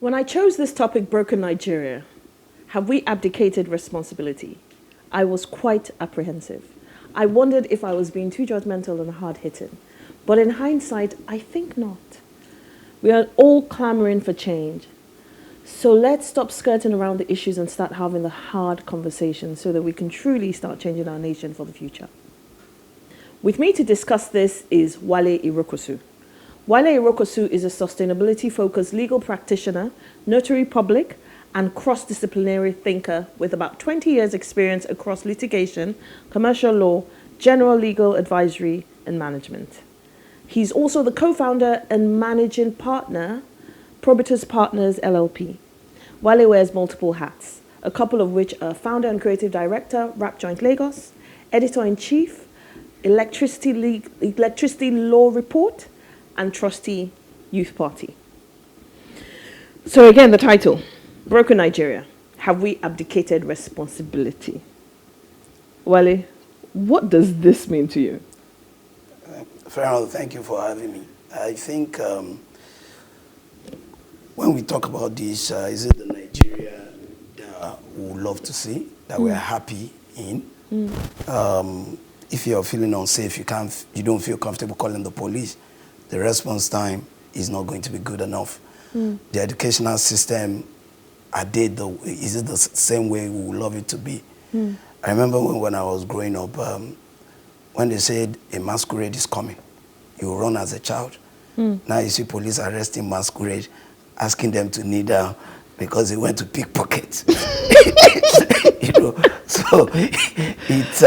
When I chose this topic, Broken Nigeria, have we abdicated responsibility? I was quite apprehensive. I wondered if I was being too judgmental and hard-hitting. But in hindsight, I think not. We are all clamoring for change. So let's stop skirting around the issues and start having the hard conversations so that we can truly start changing our nation for the future. With me to discuss this is Wale Irokosu. Wale Irokosu is a sustainability-focused legal practitioner, notary public, and cross-disciplinary thinker with about 20 years' experience across litigation, commercial law, general legal advisory, and management. He's also the co-founder and managing partner, Probitas Partners LLP. Wale wears multiple hats, a couple of which are founder and creative director, Rap Joint Lagos, editor-in-chief, Electricity Law Report, and trustee Youth Party. So again, the title, Broken Nigeria, have we abdicated responsibility? Wale, what does this mean to you? Feran, thank you for having me. I think when we talk about this, is it the Nigeria that we would love to see, that we're happy in? If you're feeling unsafe, you don't feel comfortable calling the police, the response time is not going to be good enough. The educational system, is it the same way we would love it to be? I remember when I was growing up, when they said a masquerade is coming, you run as a child. Now you see police arresting masquerade, asking them to kneel down because they went to pickpocket. You know, so it's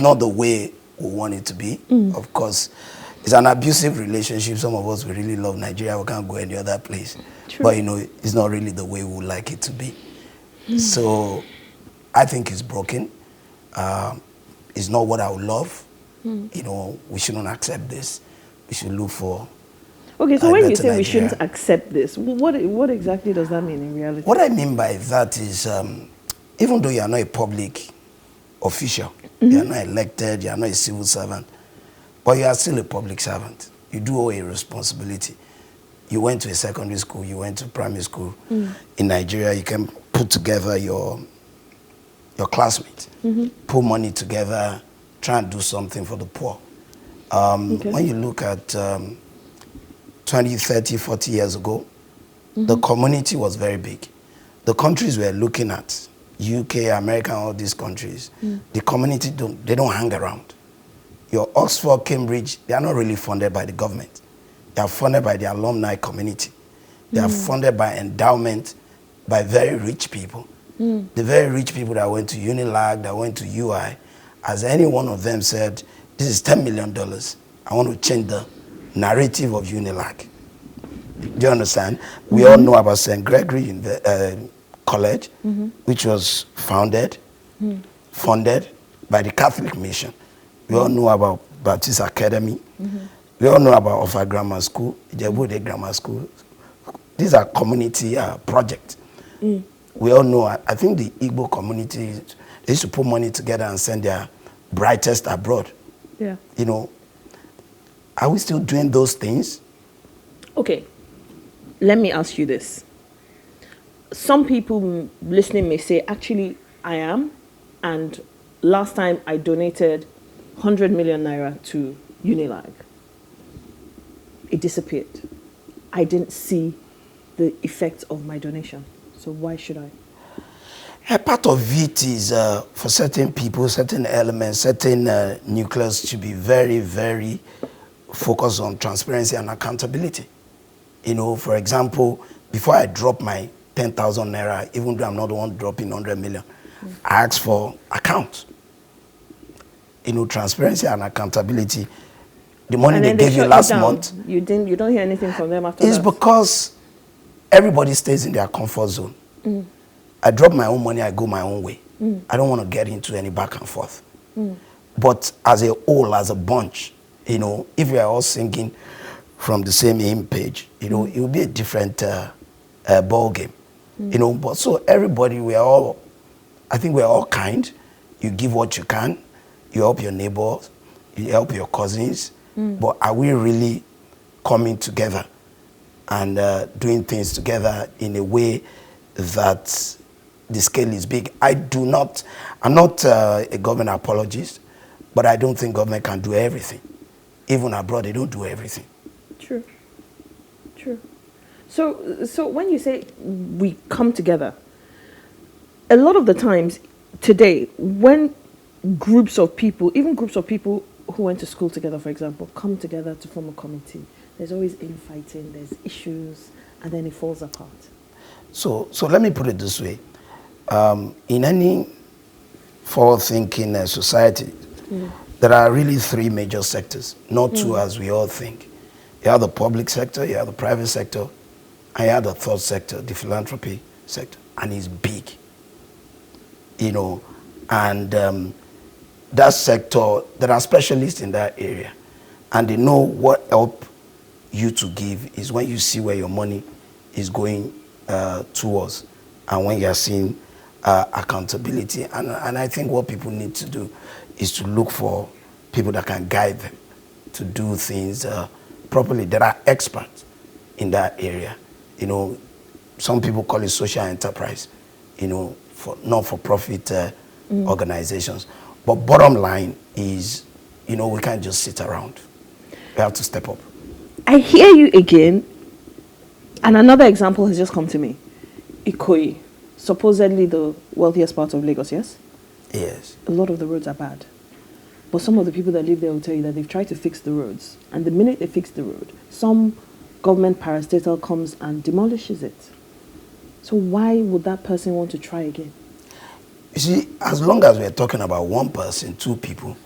not the way we want it to be. Of course, it's an abusive relationship. Some of us, we really love Nigeria. We can't go any other place. True. But, you know, it's not really the way we would like it to be. So I think it's broken. It's not what I would love. You know, we shouldn't accept this. We should look for Okay, so when you say Nigeria. we shouldn't accept this, what exactly does that mean in reality? What I mean by that is, even though you are not a public official, you are not elected, you are not a civil servant, but you are still a public servant. You do owe a responsibility. You went to a secondary school, you went to primary school. In Nigeria, you can put together your classmates, put money together, try and do something for the poor. When you look at 20, 30, 40 years ago, the community was very big. The countries we're looking at, UK, America, all these countries, the community, they don't hang around. Your Oxford, Cambridge, they are not really funded by the government. They are funded by the alumni community. They are funded by endowment by very rich people. The very rich people that went to Unilag, that went to UI, as any one of them said, this is $10 million. I want to change the narrative of Unilag. Do you understand? We all know about St. Gregory College, which was funded by the Catholic Mission. We all know about Baptist Academy. We all know about Offa Grammar School, Ijebuode Grammar School. These are community projects. We all know, I think the Igbo community, they used to put money together and send their brightest abroad. Yeah. You know, are we still doing those things? Okay, let me ask you this. Some people listening may say, actually, I am, and last time I donated 100 million naira to Unilag. It disappeared. I didn't see the effects of my donation. So why should I? A part of it is for certain people, certain elements, certain nucleus to be very, very focused on transparency and accountability. You know, for example, before I drop my 10,000 naira, even though I'm not the one dropping 100 million, I ask for account. You know, transparency and accountability. The money they gave you last month. You don't hear anything from them after that? It's because everybody stays in their comfort zone. I drop my own money, I go my own way. I don't want to get into any back and forth. But as a whole, as a bunch, you know, if we are all singing from the same hymn page, you know, it will be a different ball game. You know, but so everybody, I think we're all kind. You give what you can. You help your neighbors. You help your cousins. But are we really coming together and doing things together in a way that the scale is big. I'm not a government apologist, but I don't think government can do everything. Even abroad, they don't do everything. True. True. So when you say we come together, a lot of the times today, when groups of people, even groups of people who went to school together, for example, come together to form a committee, there's always infighting, there's issues, and then it falls apart. So let me put it this way. In any forward-thinking society, there are really three major sectors, not two as we all think. You have the public sector, you have the private sector, and you have the third sector, the philanthropy sector, and it's big. And that sector, there are specialists in that area, and they know what help you to give is when you see where your money is going towards, and when you are seeing accountability. And I think what people need to do is to look for people that can guide them to do things properly. There are experts in that area. Some people call it social enterprise, for not-for-profit organizations. But bottom line is, we can't just sit around. We have to step up. I hear you again, and another example has just come to me. Ikoyi, supposedly the wealthiest part of Lagos, yes? Yes. A lot of the roads are bad. But some of the people that live there will tell you that they've tried to fix the roads. And the minute they fix the road, some government parastatal comes and demolishes it. So why would that person want to try again? You see, as long as we're talking about one person, two people,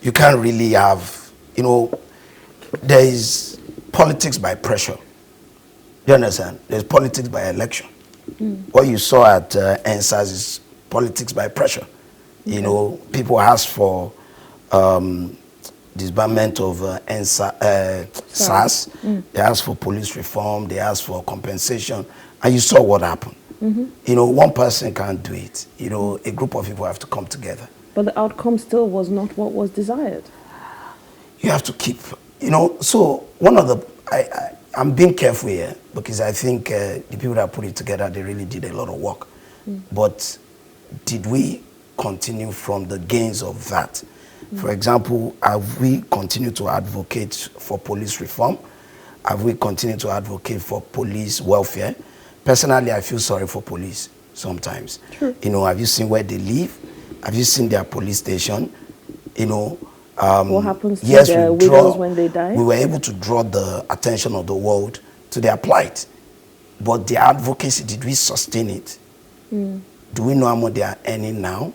you can't really have, there is politics by pressure. You understand? There's politics by election. What you saw at NSAS is politics by pressure. Okay. People ask for disbandment of SARS. They ask for police reform. They ask for compensation. And you saw what happened. One person can't do it. A group of people have to come together. But the outcome still was not what was desired. You have to keep, so one of the, I'm being careful here because I think the people that put it together, they really did a lot of work. But did we continue from the gains of that? For example, have we continued to advocate for police reform? Have we continued to advocate for police welfare? Personally, I feel sorry for police sometimes. True. Have you seen where they live? Have you seen their police station? What happens to their widows when they die? We were able to draw the attention of the world to their plight. But their advocacy, did we sustain it? Do we know how much they are earning now?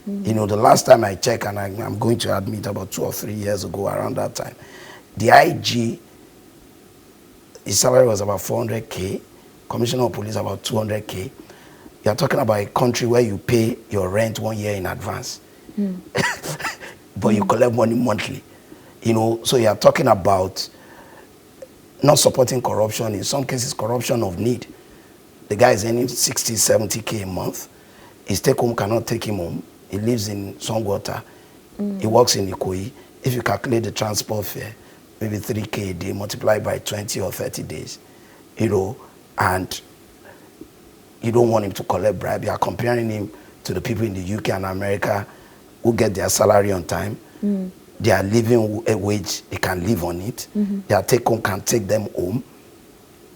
The last time I checked, and I'm going to admit about 2 or 3 years ago, around that time, the IG, his salary was about 400K, commissioner of police about 200K. You're talking about a country where you pay your rent 1 year in advance. But you collect money monthly. So you're talking about not supporting corruption, in some cases corruption of need. The guy is earning 60, 70K a month. His take home cannot take him home. He lives in Songwater. He works in Ikoyi. If you calculate the transport fare, maybe 3K a day multiplied by 20 or 30 days, and you don't want him to collect bribe. You are comparing him to the people in the UK and America who get their salary on time. They are living a wage, they can live on it. Their take home can take them home.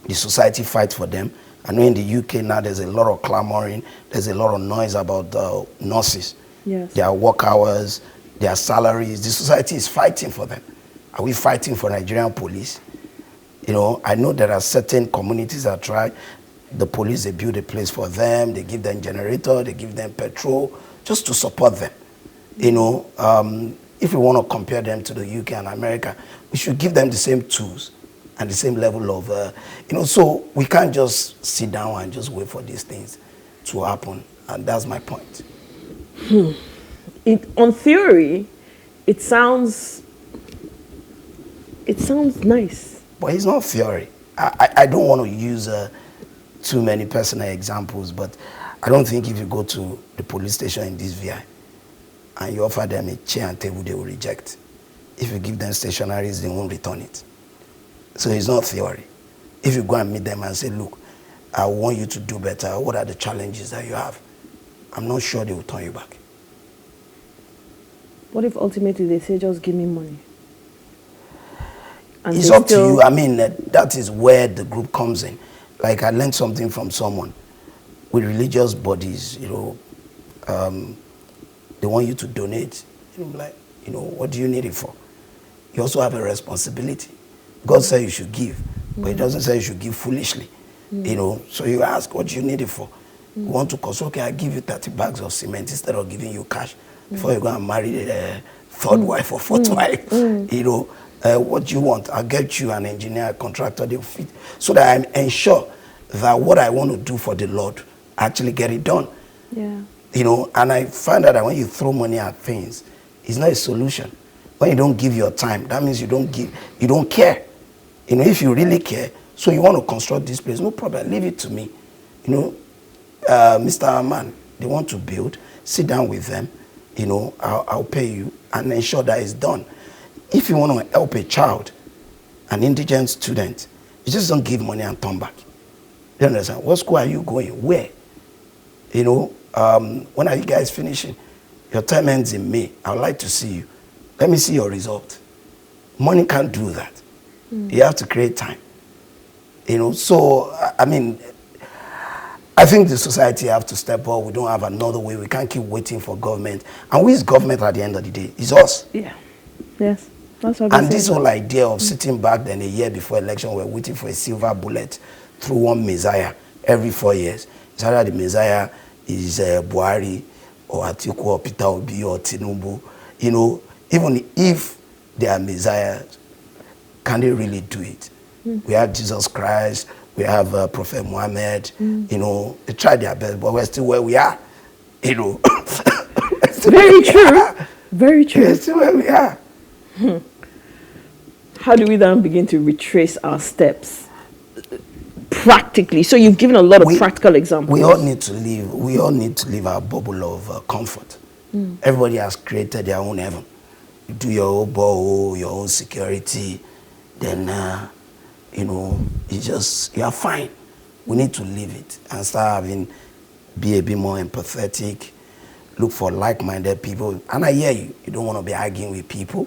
The society fights for them. I know in the UK now there's a lot of clamoring, there's a lot of noise about the nurses. Yes. Their work hours, their salaries. The society is fighting for them. Are we fighting for Nigerian police? I know there are certain communities that try. The police, they build a place for them, they give them generator, they give them petrol, just to support them. If we want to compare them to the UK and America, we should give them the same tools and the same level of, so we can't just sit down and just wait for these things to happen. And that's my point. On theory, it sounds nice. But it's not theory. I don't want to use too many personal examples, but I don't think if you go to the police station in this VI and you offer them a chair and table, they will reject. If you give them stationaries, they won't return it. So it's not theory. If you go and meet them and say, look, I want you to do better, what are the challenges that you have? I'm not sure they will turn you back. What if ultimately they say, just give me money? And It's up to you. I mean, that is where the group comes in. Like, I learned something from someone with religious bodies, you know, they want you to donate. You know, like, you know, what do you need it for? You also have a responsibility. God said you should give, but He doesn't say you should give foolishly. You know, so you ask, what do you need it for? You want to cost, okay, I give you 30 bags of cement instead of giving you cash before you go and marry the third wife or fourth wife. You know, what do you want? I'll get you an engineer, a contractor, they'll fit. So that I ensure that what I want to do for the Lord, I actually get it done. Yeah. You know, and I find out that when you throw money at things, it's not a solution. When you don't give your time, that means you don't care. You know, if you really care, so you want to construct this place, no problem, leave it to me. You know, Mr. Man, they want to build, sit down with them, you know, I'll pay you and ensure that it's done. If you want to help a child, an indigent student, you just don't give money and turn back. You understand? What school are you going? Where? You know, when are you guys finishing? Your term ends in May. I would like to see you. Let me see your result. Money can't do that. You have to create time. You know, so, I mean, I think the society have to step up. We don't have another way. We can't keep waiting for government. And who is government at the end of the day? It's us. Yeah. Yes. That's what And this whole idea of sitting back then a year before election, we're waiting for a silver bullet through one Messiah every 4 years. It's either the Messiah is Buhari or Atiku or Peter Obi or Tinubu. You know, even if they are messiahs, can they really do it? We have Jesus Christ, we have Prophet Muhammad, you know, they tried their best, but we're still where we are, you know. Very true. Very true. We're still where we are. How do we then begin to retrace our steps practically? So you've given a lot of practical examples. We all need to leave our bubble of comfort. Everybody has created their own heaven. You do your own borehole, your own security, then you know, you are fine. We need to leave it and start be a bit more empathetic, look for like-minded people. And I hear you, you don't want to be arguing with people.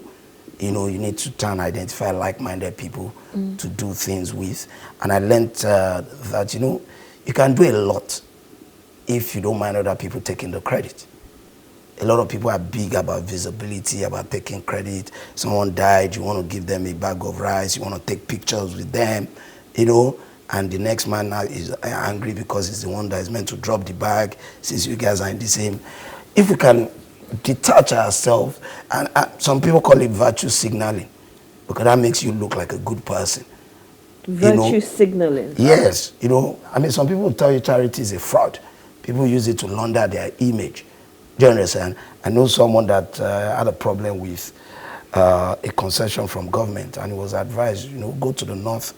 You know, you need to try and identify like-minded people to do things with. And I learned that, you know, you can do a lot if you don't mind other people taking the credit. A lot of people are big about visibility, about taking credit. Someone died, you want to give them a bag of rice, you want to take pictures with them, you know, and the next man now is angry because he's the one that is meant to drop the bag since you guys are in the same. If we can detach ourselves, and some people call it virtue signaling, because that makes you look like a good person. Virtue signaling. Yes, you know, I mean, some people tell you charity is a fraud. People use it to launder their image. Do you understand? I know someone that had a problem with a concession from government, and he was advised, you know, go to the north,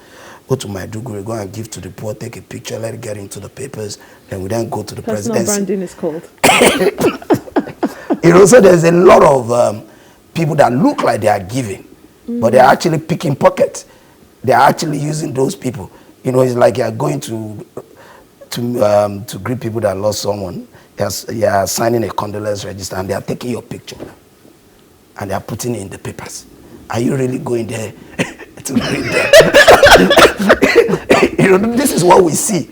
go to Maiduguri, go and give to the poor, take a picture, let it get into the papers, then we then go to the Personal presidency. branding is called. You know, so there's a lot of people that look like they are giving, but they're actually picking pockets. They're actually using those people. You know, it's like you're going to greet people that lost someone. You're signing a condolence register and they are taking your picture and they are putting it in the papers. Are you really going there to greet them? You know, this is what we see.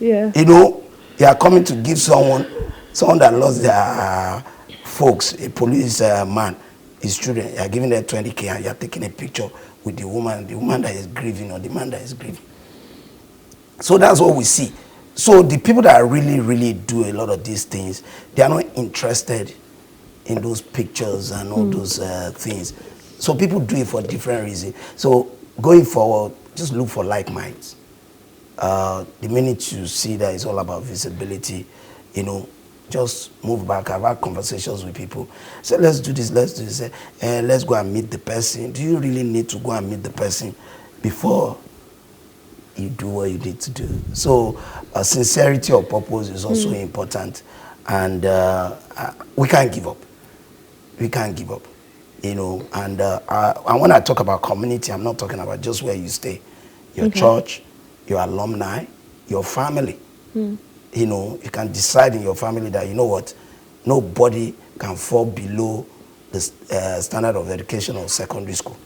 Yeah. You know, you are coming to give someone that lost their folks, a police man, his children, you are giving them 20K and you are taking a picture with the woman that is grieving or the man that is grieving. So that's what we see. So the people that really, really do a lot of these things, they are not interested in those pictures and all those things. So people do it for different reasons. So going forward, just look for like minds. The minute you see that it's all about visibility, you know, just move back. I've had conversations with people. Say, let's do this, let's do this. Let's go and meet the person. Do you really need to go and meet the person before you do what you need to do? So sincerity of purpose is also important. And we can't give up. We can't give up. You know, and when I talk about community, I'm not talking about just where you stay. Your church, your alumni, your family. You know, you can decide in your family that, you know what, nobody can fall below the standard of education of secondary school.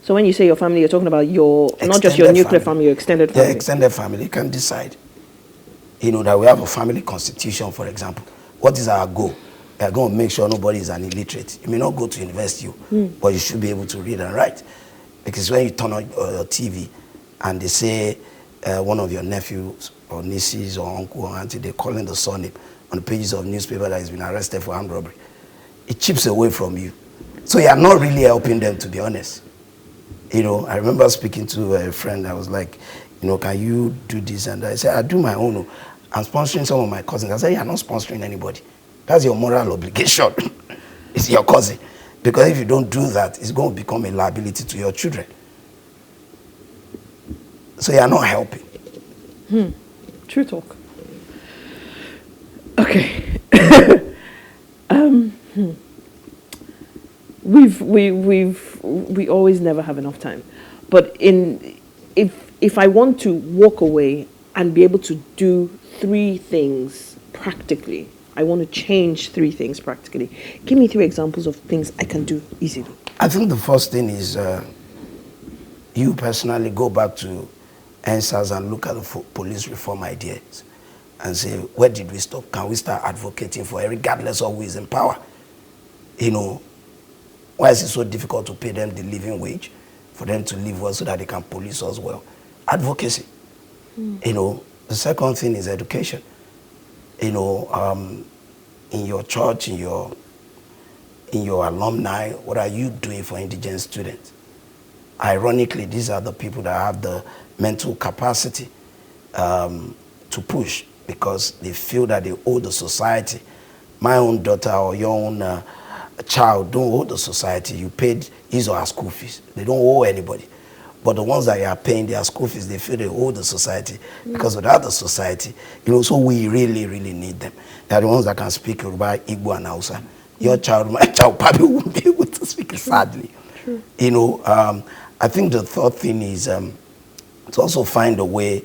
So when you say your family, you're talking about your, not just your nuclear family, your extended family. The extended family can decide. You know, that we have a family constitution, for example. What is our goal? We are going to make sure nobody is an illiterate. You may not go to university, but you should be able to read and write. Because when you turn on your TV and they say one of your nephews or nieces or uncle or auntie, they're calling the surname on the pages of newspaper that has been arrested for armed robbery, it chips away from you. So you are not really helping them, to be honest. You know, I remember speaking to a friend that was like, you know, can you do this and that? I said, I do my own. I'm sponsoring some of my cousins. I said, you're not sponsoring anybody. That's your moral obligation. It's your cousin. Because if you don't do that, it's going to become a liability to your children. So you're not helping. True talk. Okay. We always never have enough time. But if I want to walk away and be able to do 3 things practically, I want to change 3 things practically. Give me 3 examples of things I can do easily. I think the first thing is you personally go back to NSAS and look at the police reform ideas and say, where did we stop? Can we start advocating for it, regardless of who is in power? You know, why is it so difficult to pay them the living wage, for them to live well so that they can police us well? Advocacy. You know, the second thing is education. You know, in your church, in your alumni, what are you doing for indigent students? Ironically, these are the people that have the mental capacity to push, because they feel that they owe the society. My own daughter or your own child don't owe the society. You paid his or her school fees. They don't owe anybody. But the ones that you are paying their school fees, they feel they owe the society, because without the society, you know, so we really, really need them. They are the ones that can speak Yoruba, Igbo, and Hausa. Your child, my child, probably won't be able to speak it, sadly. You know, I think the third thing is to also find a way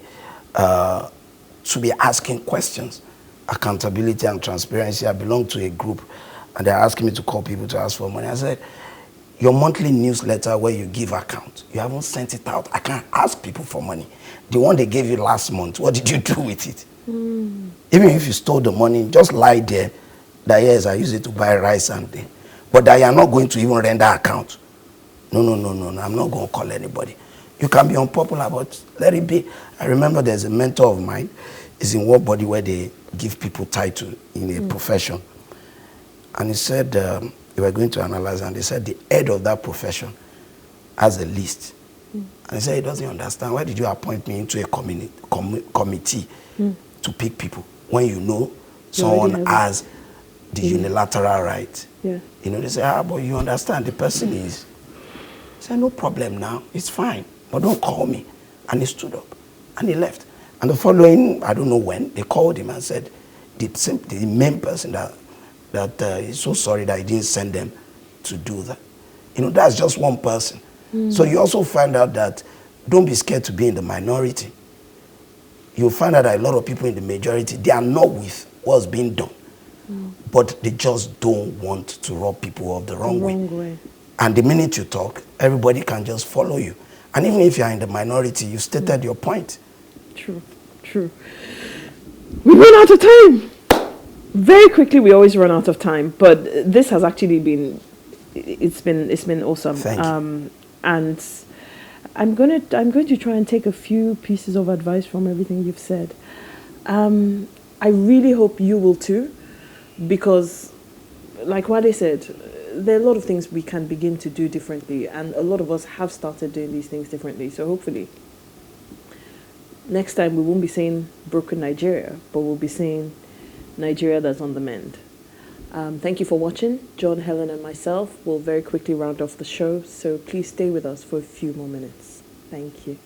to be asking questions. Accountability and transparency. I belong to a group, and they're asking me to call people to ask for money. I said, your monthly newsletter where you give account, you haven't sent it out. I can't ask people for money. The one they gave you last month, what did you do with it? Even if you stole the money, just lie there that, yes, I use it to buy rice and thing. But that you are not going to even render account. No, I'm not going to call anybody. You can be unpopular, but let it be. I remember there's a mentor of mine, is in work body where they give people title in a profession. And he said, they were going to analyze, and they said the head of that profession has a list. And he said he doesn't understand. Why did you appoint me into a committee to pick people when you know someone has the unilateral right? You know, they say, but you understand, the person is. He said, no problem now, it's fine, but don't call me. And he stood up, and he left. And the following, I don't know when, they called him and said, the main person that he's so sorry that he didn't send them to do that. You know, that's just one person. So you also find out that don't be scared to be in the minority. You'll find out that a lot of people in the majority, they are not with what's being done. But they just don't want to rub people off the wrong way. And the minute you talk, everybody can just follow you. And even if you are in the minority, you stated your point. True. We run out of time. Very quickly, we always run out of time, but this has actually been, it's been awesome. Thank you. And I'm going to try and take a few pieces of advice from everything you've said. I really hope you will too, because like Wale said, there are a lot of things we can begin to do differently, and a lot of us have started doing these things differently. So hopefully, next time we won't be saying broken Nigeria, but we'll be saying Nigeria that's on the mend. Thank you for watching. John, Helen, and myself will very quickly round off the show, so please stay with us for a few more minutes. Thank you.